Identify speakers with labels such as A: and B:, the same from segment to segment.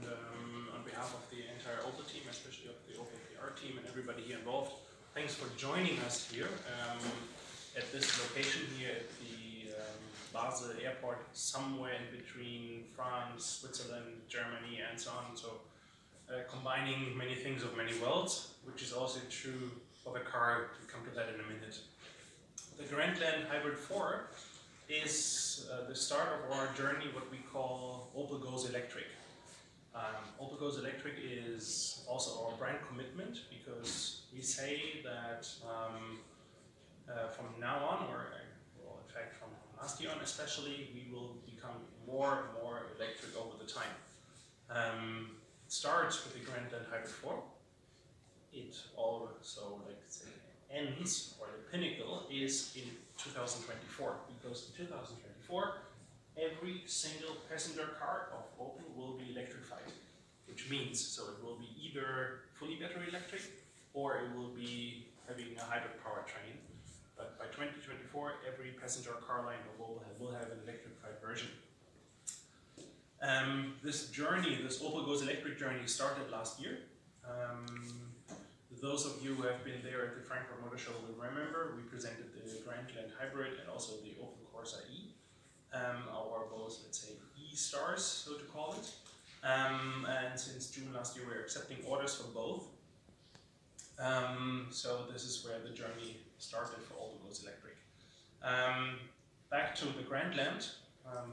A: and on behalf of the entire Opel team, especially of the Opel PR team and everybody here involved, thanks for joining us here at this location here at the Basel airport, somewhere in between France, Switzerland, Germany, and so on. So combining many things of many worlds, which is also true of a car. We'll come to that in a minute. The Grandland Hybrid 4 is the start of our journey, what we call Opel Goes Electric. Opel Goes Electric is also our brand commitment, because we say that from now on, or well, in fact from last year on especially, we will become more and more electric over the time. It starts with the Grandland Hybrid 4. It also, like say, ends, or the pinnacle is in 2024, because in 2024 every single passenger car of Opel will be electrified, which means so it will be either fully battery electric or it will be having a hybrid powertrain. But by 2024 every passenger car line of Opel will have an electrified version. This journey, this Opel Goes Electric journey, started last year. Those of you who have been there at the Frankfurt Motor Show will remember we presented the Grandland Hybrid and also the Opel Corsa E, our both, let's say, E-stars, so to call it. And since June last year, we're accepting orders for both. So this is where the journey started for Opel Goes Electric. Back to the Grandland,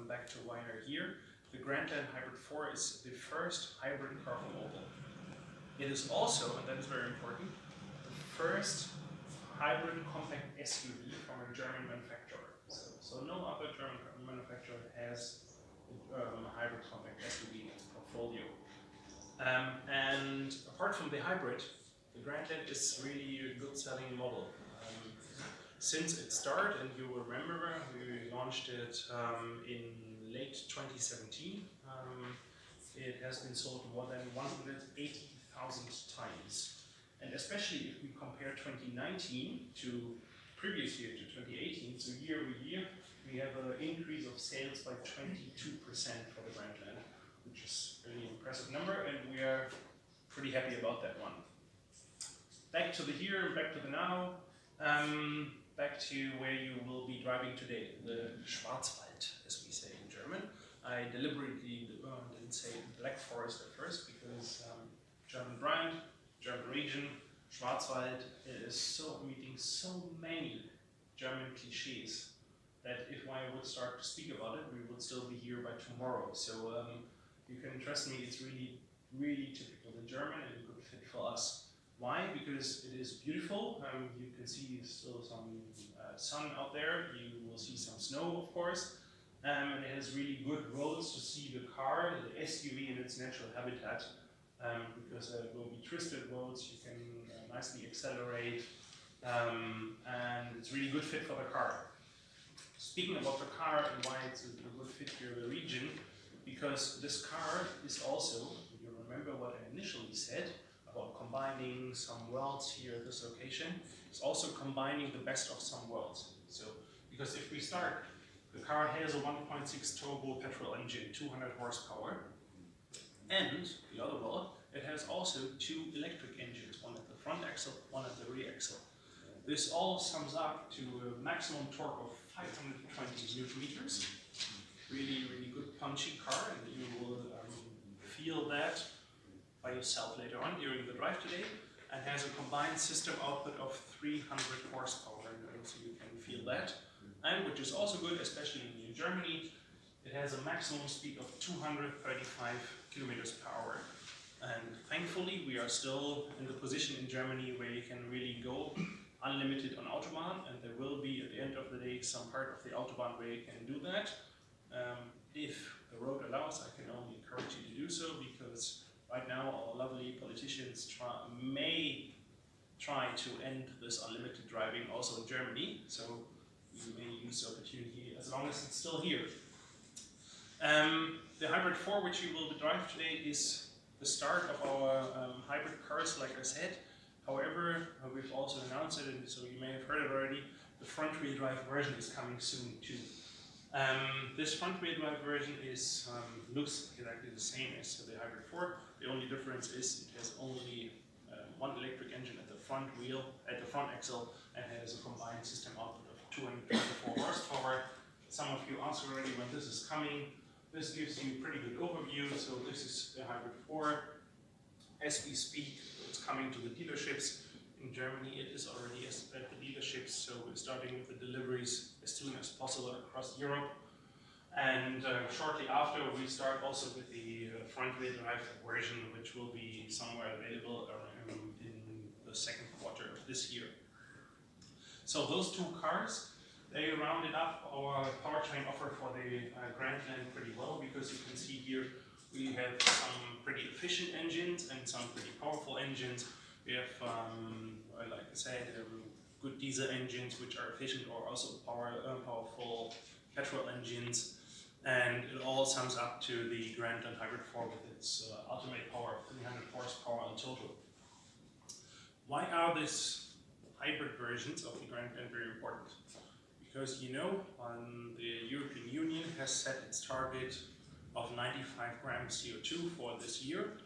A: back to why we're here. The Grandland Hybrid 4 is the first hybrid car from Opel. It is also, and that is very important, the first hybrid compact SUV from a German manufacturer. So no other German manufacturer has a hybrid compact SUV portfolio. And apart from the hybrid, the Grandland is really a good selling model. Since its start, and you will remember, we launched it in late 2017. It has been sold more than 180,000 times. And especially if we compare 2019 to previous year, to 2018, so year over year, we have an increase of sales by 22% for the Grandland, which is a really impressive number, and we are pretty happy about that one. Back to the here, back to the now, back to where you will be driving today, the Schwarzwald, as we say in German. I deliberately didn't say Black Forest at first, because German brand, German region, Schwarzwald is meeting so many German cliches that if I would start to speak about it, we would still be here by tomorrow. So you can trust me, it's really, really typical in German and a good fit for us. Why? Because it is beautiful. You can see still some sun out there. You will see some snow, of course. And it has really good roads to see the car, the SUV in its natural habitat. Because there will be twisted roads, you can nicely accelerate, and it's really good fit for the car. Speaking about the car and why it's a good fit for the region, because this car is also, you remember what I initially said about combining some worlds here at this location, it's also combining the best of some worlds. So, because if we start, the car has a 1.6 turbo petrol engine, 200 horsepower. And the other world, it has also two electric engines, one at the front axle, one at the rear axle. This all sums up to a maximum torque of 520 Newton meters. Really, really good punchy car, and you will feel that by yourself later on during the drive today, and has a combined system output of 300 horsepower, so you can feel that. And which is also good, especially in Germany, it has a maximum speed of 235 kilometers per hour. And thankfully, we are still in the position in Germany where you can really go unlimited on Autobahn, and there will be, at the end of the day, some part of the Autobahn where you can do that. If the road allows, I can only encourage you to do so, because right now our lovely politicians may try to end this unlimited driving also in Germany, so you may use the opportunity as long as it's still here. The Hybrid 4, which you will drive today, is the start of our hybrid cars, like I said. However, we've also announced it, and so you may have heard it already, the front-wheel drive version is coming soon too. This front-wheel drive version looks exactly the same as the Hybrid 4. The only difference is it has only one electric engine at the front wheel, at the front axle, and has a combined system output of 224 horsepower. Some of you asked already when this is coming. This gives you a pretty good overview. So this is the Hybrid 4. As we speak, it's coming to the dealerships. In Germany, it is already at the dealerships, so we're starting with the deliveries as soon as possible across Europe. And shortly after, we start also with the front-wheel drive version, which will be somewhere available in the second quarter of this year. So those two cars, they rounded up our powertrain offer for the Grandland pretty well, because you can see here we have some pretty efficient engines and some pretty powerful engines. We have, like I said, good diesel engines which are efficient, or also powerful petrol engines. And it all sums up to the Grandland Hybrid 4 with its ultimate power of 300 horsepower in total. Why are these hybrid versions of the Grandland very important? Because the European Union has set its target of 95 grams CO2 for this year.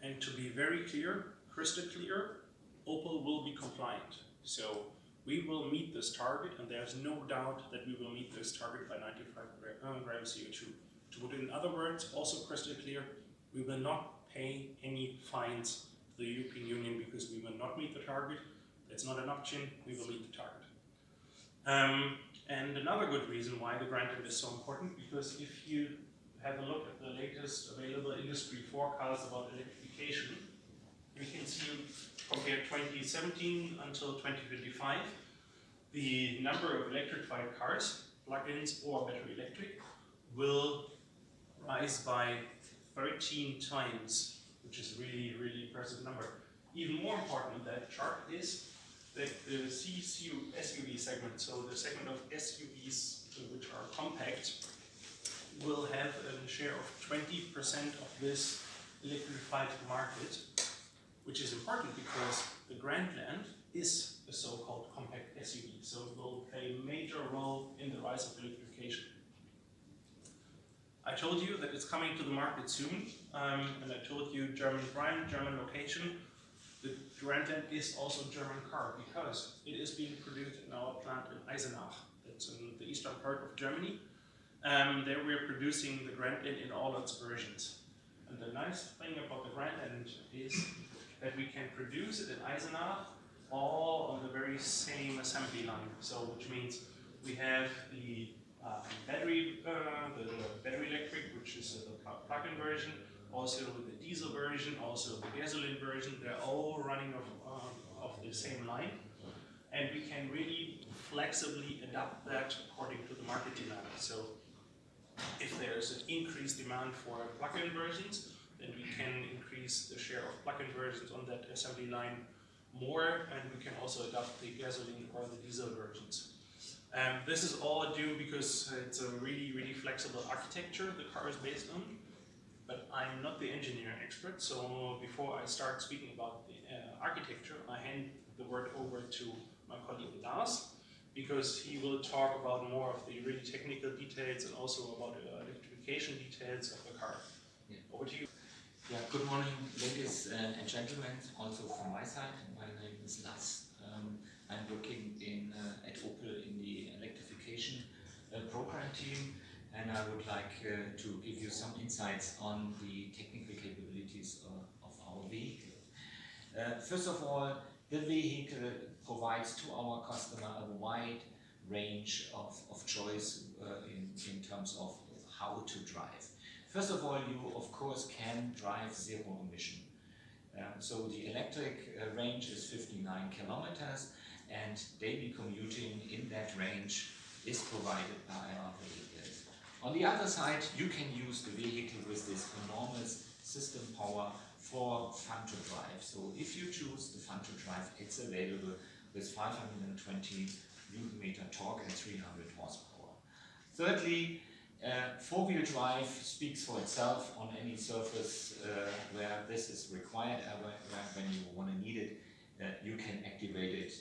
A: And to be very clear, crystal clear, Opel will be compliant. So we will meet this target, and there's no doubt that we will meet this target by 95 grams CO2. To put it in other words, also crystal clear, we will not pay any fines to the European Union because we will not meet the target. That's not an option, we will meet the target. And another good reason why the Grandland is so important, because if you have a look at the latest available industry forecast about electrification, we can see compared 2017 until 2025, the number of electrified cars, plug-ins or battery electric, will rise by 13 times, which is really, really impressive number. Even more important in that chart is that the SUV segment, so the segment of SUVs which are compact, will have a share of 20% of this electrified market, which is important because the Grandland is a so-called compact SUV, so it will play a major role in the rise of electrification. I told you that it's coming to the market soon, and I told you German brand, German location. The Grandland is also a German car because it is being produced in our plant in Eisenach, that's in the eastern part of Germany. There we are producing the Grandland in all its versions. And the nice thing about the Grandland is that we can produce it in Eisenach all on the very same assembly line. So, which means we have the battery electric, which is the plug-in version, also the diesel version, also the gasoline version. They're all running off the same line, and we can really flexibly adapt that according to the market demand. So, if there's an increased demand for plug-in versions, then we can increase the share of plug-in versions on that assembly line more, and we can also adopt the gasoline or the diesel versions. This is all due because it's a really, really flexible architecture the car is based on, but I'm not the engineering expert, so before I start speaking about the architecture, I hand the word over to my colleague Lars, because he will talk about more of the really technical details and also about the electrification details of the car.
B: Yeah.
A: Over to you.
B: Yeah, good morning, ladies and gentlemen, also from my side. My name is Lars. I'm working at Opel in the electrification program team, and I would like to give you some insights on the technical capabilities of our vehicle. First of all, the vehicle provides to our customer a wide range of choice in terms of how to drive. First of all, you of course can drive zero emission. So the electric range is 59 kilometers, and daily commuting in that range is provided by our vehicles. On the other side, you can use the vehicle with this enormous system power for fun to drive. So if you choose the fun to drive, it's available with 520 Newton meter torque and 300 horsepower. Thirdly, four-wheel drive speaks for itself on any surface where this is required. When you want to need it, you can activate it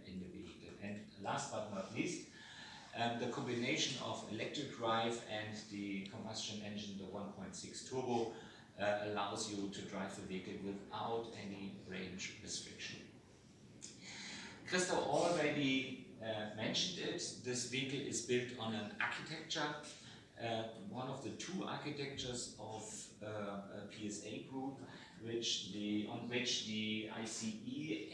B: in the vehicle. And last but not least, The combination of electric drive and the combustion engine, the 1.6 turbo, allows you to drive the vehicle without any range restriction. Christoph already mentioned it. This vehicle is built on an architecture, one of the two architectures of PSA Group, on which the ICE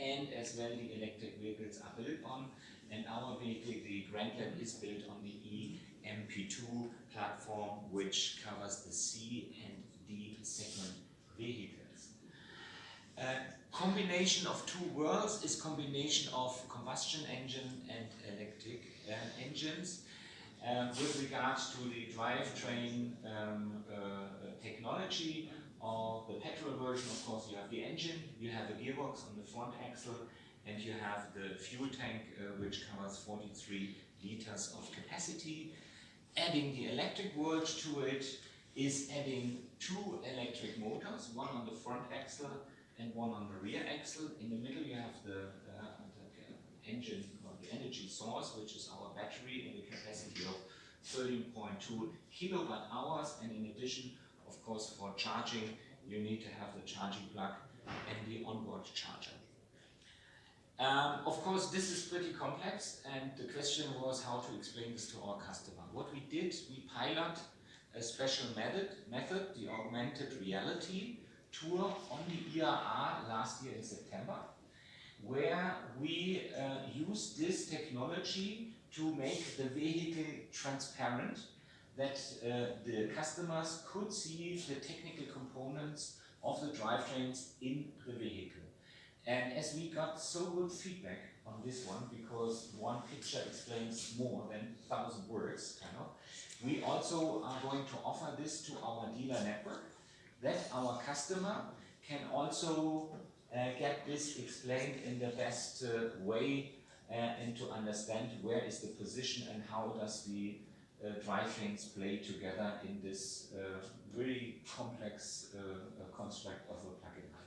B: and as well the electric vehicles are built on. And our vehicle, the Grandland, is built on the EMP2 platform, which covers the C and D segment vehicles. Combination of two worlds is combination of combustion engine and electric engines. With regards to the drivetrain technology of the petrol version, of course, you have the engine, you have a gearbox on the front axle, and you have the fuel tank, which covers 43 liters of capacity. Adding the electric world to it is adding two electric motors, one on the front axle and one on the rear axle. In the middle you have the engine or the energy source, which is our battery in the capacity of 13.2 kilowatt hours, and in addition, of course, for charging you need to have the charging plug and the onboard charger. Of course, this is pretty complex, and the question was how to explain this to our customer. What we did, we pilot a special method, the augmented reality tour on the IAA last year in September, where we used this technology to make the vehicle transparent, that the customers could see the technical components of the drivetrains in the vehicle. And as we got so good feedback on this one, because one picture explains more than 1,000 words, we also are going to offer this to our dealer network, that our customer can also get this explained in the best way and to understand where is the position and how does the drivetrains play together in this very complex construct of a plug-in hybrid.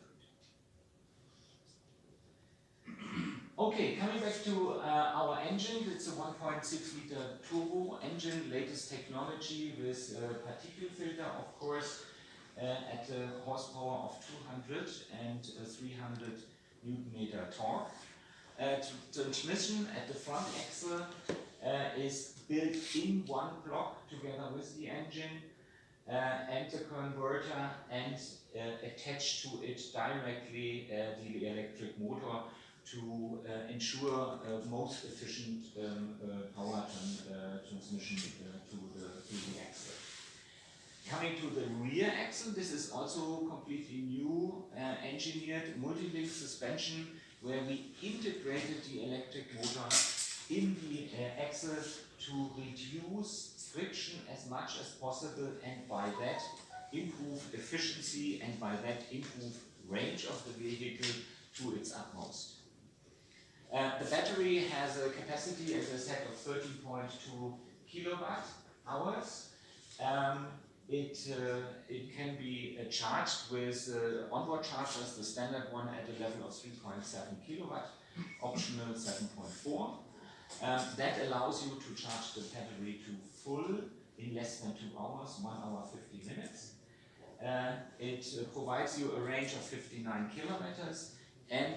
B: Okay, coming back to our engine, it's a 1.6 liter turbo engine, latest technology with particle filter, of course, at a horsepower of 200 and 300 Newton meter torque. Transmission at the front axle is built in one block together with the engine and the converter, and attached to it directly the electric motor to ensure most efficient power transmission to the axle. Coming to the rear axle, this is also completely new engineered multi-link suspension, where we integrated the electric motor in the axle to reduce friction as much as possible, and by that improve efficiency, and by that improve range of the vehicle to its utmost. The battery has a capacity, as I said, of 13.2 kilowatt hours. It can be charged with onboard chargers, the standard one at a level of 3.7 kilowatt, optional 7.4. That allows you to charge the battery to full in less than 2 hours, 1 hour 50 minutes. It provides you a range of 59 kilometers, and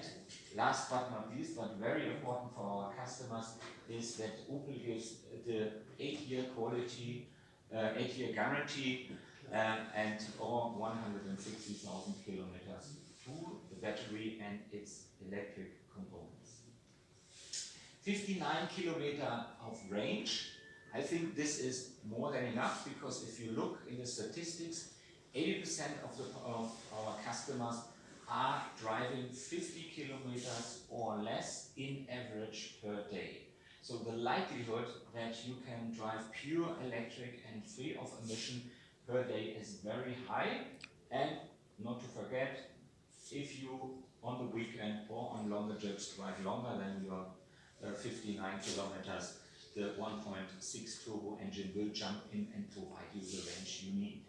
B: last but not least, but very important for our customers, is that Opel gives the 8-year quality, 8-year guarantee, and or 160,000 kilometers to the battery and its electric components. 59 kilometer of range. I think this is more than enough, because if you look in the statistics, 80% of our customers are driving 50 kilometers or less in average per day. So the likelihood that you can drive pure electric and free of emission per day is very high. And not to forget, if you on the weekend or on longer trips drive longer than your 59 kilometers, the 1.6 turbo engine will jump in and provide you the range you need.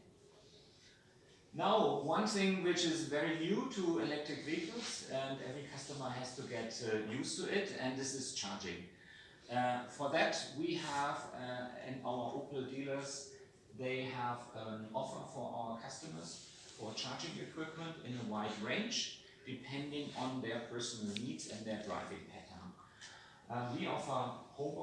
B: Now, one thing which is very new to electric vehicles, and every customer has to get used to it, and this is charging. For that, we have, and our Opel dealers, they have an offer for our customers for charging equipment in a wide range, depending on their personal needs and their driving pattern. We offer home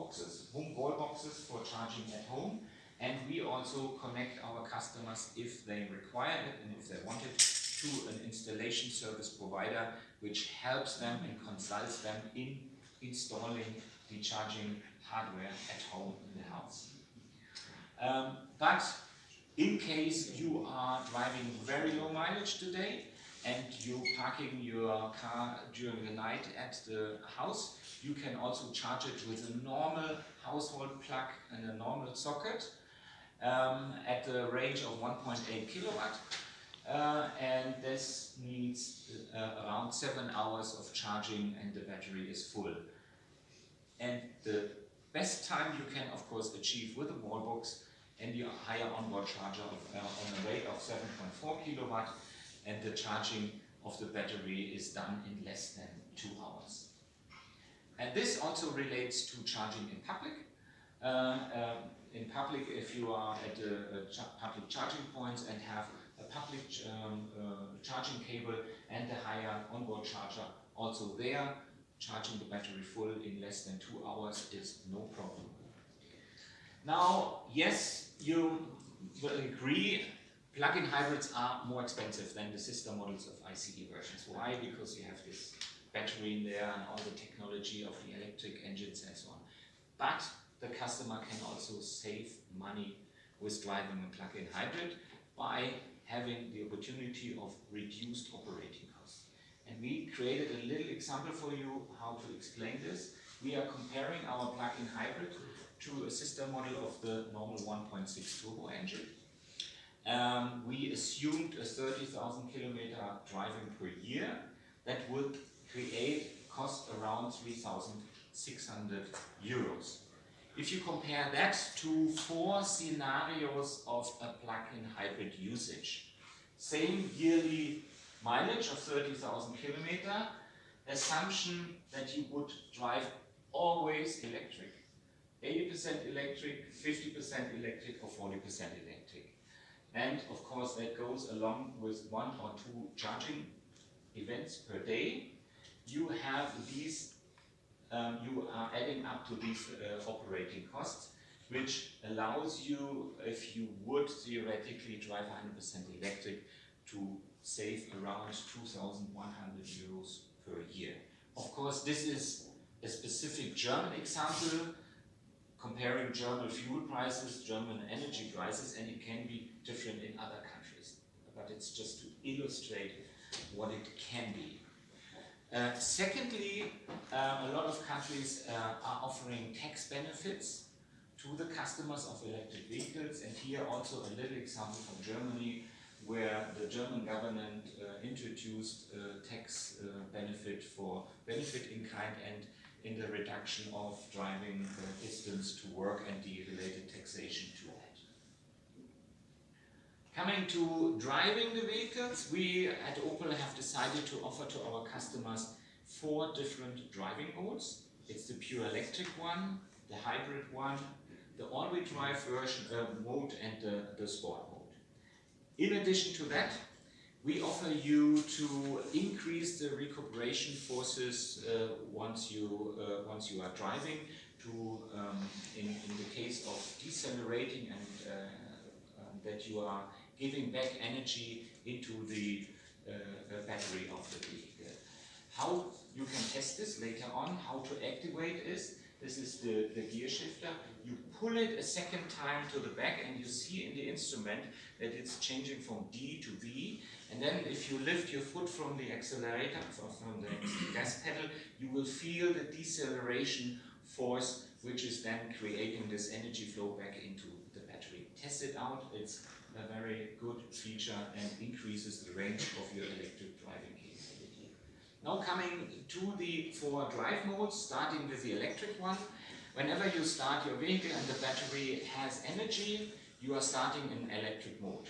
B: wall boxes for charging at home, and we also connect our customers, if they require it and if they want it, to an installation service provider, which helps them and consults them in installing the charging hardware at home in the house. But in case you are driving very low mileage today and you're parking your car during the night at the house, you can also charge it with a normal household plug and a normal socket at the range of 1.8 kilowatt. And this needs around 7 hours of charging and the battery is full. And the best time you can, of course, achieve with a wall box and the higher onboard charger on a rate of 7.4 kilowatt, and the charging of the battery is done in less than 2 hours. And this also relates to charging in public. In public, if you are at public charging points and have a public charging cable and the higher onboard charger also there, charging the battery full in less than 2 hours is no problem. Now, yes, you will agree, plug-in hybrids are more expensive than the sister models of ICE versions. Why? Because you have this battery in there and all the technology of the electric engines and so on. But the customer can also save money with driving a plug-in hybrid by having the opportunity of reduced operating costs. And we created a little example for you how to explain this. We are comparing our plug-in hybrid to a sister model of the normal 1.6 turbo engine. We assumed a 30,000 kilometer driving per year. That would cost around 3,600 euros. If you compare that to 4 scenarios of a plug-in hybrid usage, same yearly mileage of 30,000 kilometer, assumption that you would drive always electric, 80% electric, 50% electric or 40% electric. And of course that goes along with 1 or 2 charging events per day. You have these, you are adding up to these operating costs, which allows you, if you would theoretically drive 100% electric, to save around 2,100 euros per year. Of course, this is a specific German example, comparing German fuel prices, German energy prices, and it can be different in other countries. But it's just to illustrate what it can be. Secondly, a lot of countries are offering tax benefits to the customers of electric vehicles, and here also a little example from Germany, where the German government introduced a tax benefit for benefit in kind and in the reduction of driving distance to work and the related taxation to that. Coming to driving the vehicles, we at Opel have decided to offer to our customers 4 different driving modes. It's the pure electric one, the hybrid one, the all-wheel drive version mode, and the sport mode. In addition to that, we offer you to increase the recuperation forces once you are driving, to in the case of decelerating and that you are giving back energy into the battery of the vehicle. How you can test this later on, how to activate this is the gear shifter. You pull it a second time to the back and you see in the instrument that it's changing from D to V. And then if you lift your foot from the accelerator, from the gas pedal, you will feel the deceleration force, which is then creating this energy flow back into the battery. Test it out, it's a very good feature and increases the range of your electric driving capability. Now coming to the 4 drive modes, starting with the electric one. Whenever you start your vehicle and the battery has energy, you are starting in electric mode.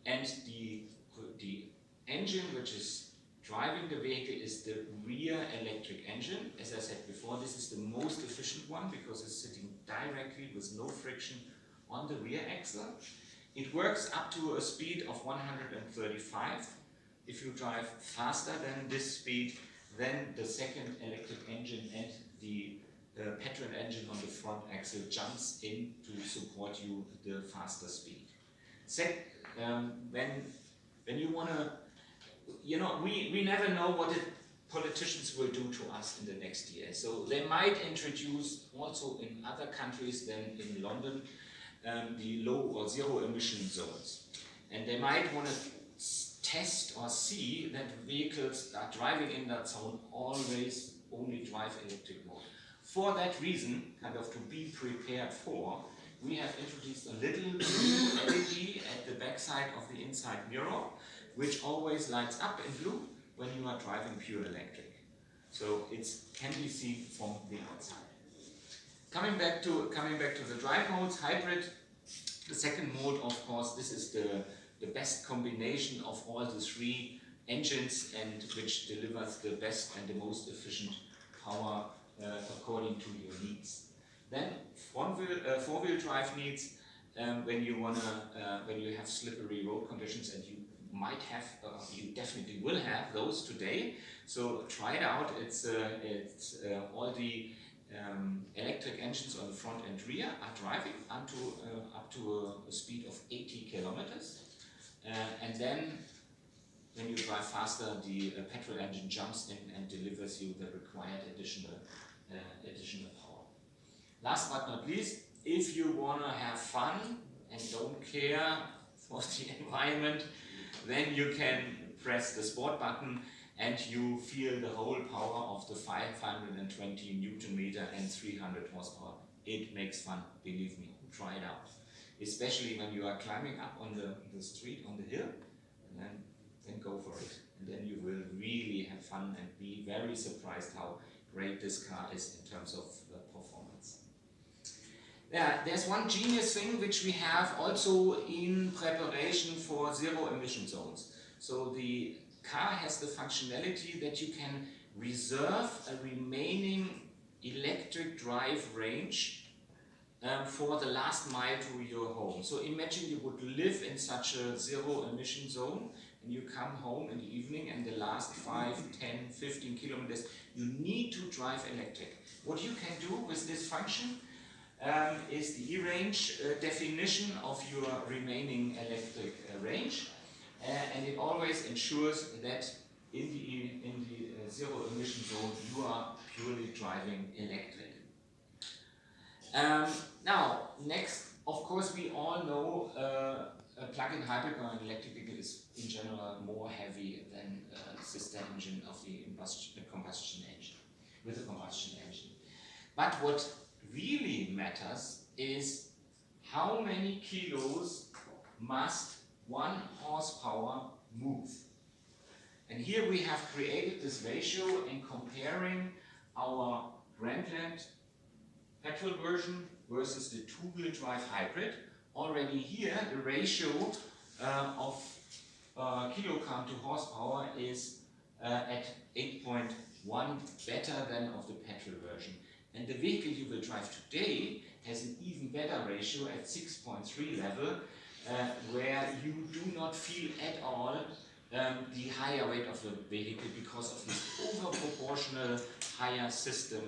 B: And the engine, which is driving the vehicle is the rear electric engine. As I said before, this is the most efficient one because it's sitting directly with no friction on the rear axle. It works up to a speed of 135. If you drive faster than this speed, then the second electric engine and the petrol engine on the front axle jumps in to support you the faster speed. When you want to, we never know what the politicians will do to us in the next year. So they might introduce also in other countries than in London the low or zero emission zones. And they might want to test or see that vehicles that are driving in that zone always only drive electric mode. For that reason, kind of to be prepared for, we have introduced a little blue LED at the back side of the inside mirror, which always lights up in blue when you are driving pure electric. So it can be seen from the outside. Coming back to the drive modes, hybrid, the second mode, of course, this is the best combination of all the three engines and which delivers the best and the most efficient power according to your needs. Then four-wheel drive needs when you have slippery road conditions, and you might have, you definitely will have those today. So try it out. It's all the electric engines on the front and rear are driving up to a speed of 80 kilometers. And then when you drive faster, the petrol engine jumps in and delivers you the required additional power. Last but not least, if you want to have fun and don't care for the environment, then you can press the sport button and you feel the whole power of the 520 Newton meter and 300 horsepower. It makes fun, believe me, try it out. Especially when you are climbing up on the street, on the hill, and then go for it. And then you will really have fun and be very surprised how great this car is in terms of performance. Yeah, there's one genius thing which we have also in preparation for zero emission zones. So the car has the functionality that you can reserve a remaining electric drive range for the last mile to your home. So imagine you would live in such a zero emission zone and you come home in the evening and the last 5, 10, 15 kilometers you need to drive electric. What you can do with this function is the E-range definition of your remaining electric range, and it always ensures that in the zero emission zone you are purely driving electric. Now, next, of course, we all know a plug-in hybrid or an electric vehicle is in general more heavy than a sister engine of the combustion engine, with a combustion engine. But what really matters is how many kilos must 1 horsepower move. And here we have created this ratio in comparing our Grandland petrol version versus the two-wheel drive hybrid. Already here the ratio of kilogram to horsepower is at 8.1, better than of the petrol version. And the vehicle you will drive today has an even better ratio at 6.3 level, where you do not feel at all the higher weight of the vehicle because of this over-proportional higher system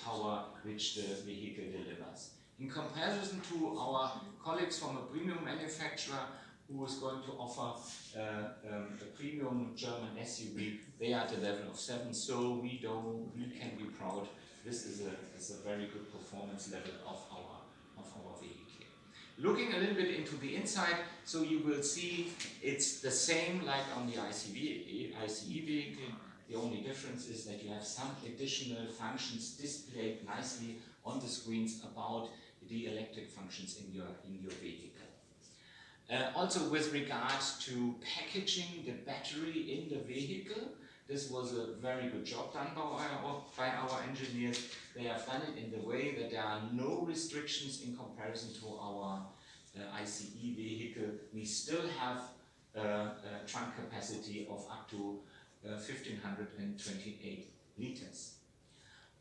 B: power which the vehicle delivers. In comparison to our colleagues from a premium manufacturer who is going to offer a premium German SUV, they are at the level of 7, so we can be proud. This is a very good performance level of our vehicle. Looking a little bit into the inside, so you will see it's the same like on the ICE vehicle. The only difference is that you have some additional functions displayed nicely on the screens about the electric functions in your vehicle. Also with regards to packaging the battery in the vehicle, this was a very good job done by our engineers. They have done it in the way that there are no restrictions in comparison to our ICE vehicle. We still have a trunk capacity of up to 1528 liters.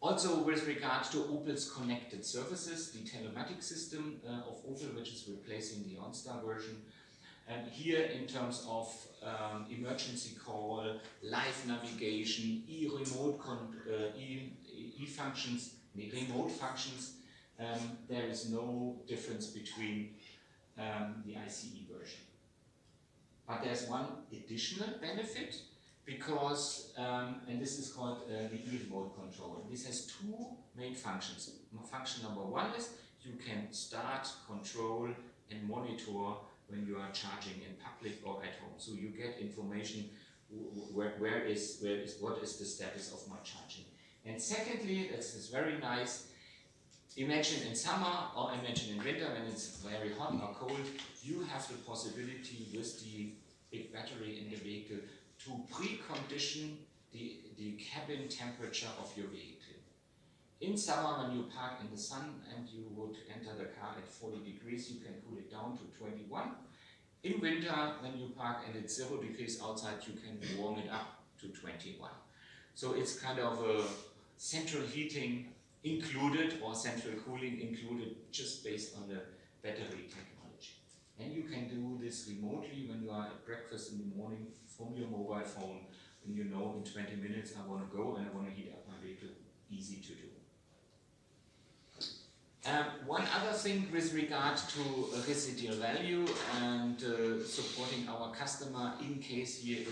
B: Also with regard to Opel's connected services, the telematic system of Opel, which is replacing the OnStar version. And here in terms of emergency call, live navigation, remote functions, there is no difference between the ICE version. But there's one additional benefit, because, and this is called the e-remote control. This has two main functions. Function number one is you can start, control, and monitor when you are charging in public or at home. So you get information what is the status of my charging. And secondly, this is very nice. Imagine in summer or imagine in winter when it's very hot or cold, you have the possibility with the big battery in the vehicle to precondition the cabin temperature of your vehicle. In summer, when you park in the sun and you would enter the car at 40 degrees, you can cool it down to 21. In winter, when you park and it's 0 degrees outside, you can warm it up to 21. So it's kind of a central heating included or central cooling included, just based on the battery technology. And you can do this remotely when you are at breakfast in the morning from your mobile phone, when you know in 20 minutes I want to go and I want to heat up my vehicle. Easy to do. One other thing with regard to residual value and supporting our customer in case he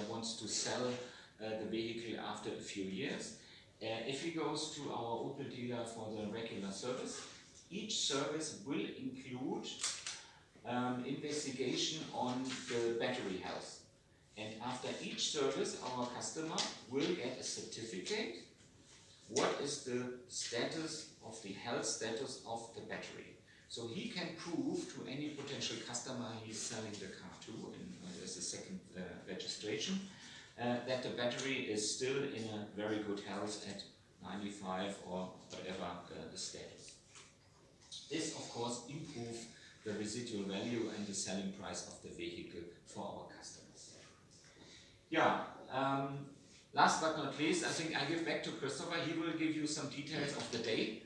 B: wants to sell the vehicle after a few years. If he goes to our Opel dealer for the regular service, each service will include investigation on the battery health. And after each service, our customer will get a certificate. What is the status of the health status of the battery? So he can prove to any potential customer he's selling the car to, and there's a second registration, that the battery is still in a very good health at 95 or whatever the status. This, of course, improves the residual value and the selling price of the vehicle for our customers. Yeah, last but not least, I think I give back to Christopher. He will give you some details of the day,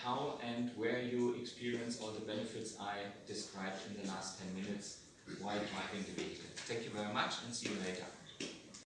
B: how and where you experience all the benefits I described in the last 10 minutes while driving the vehicle. Thank you very much and see you later.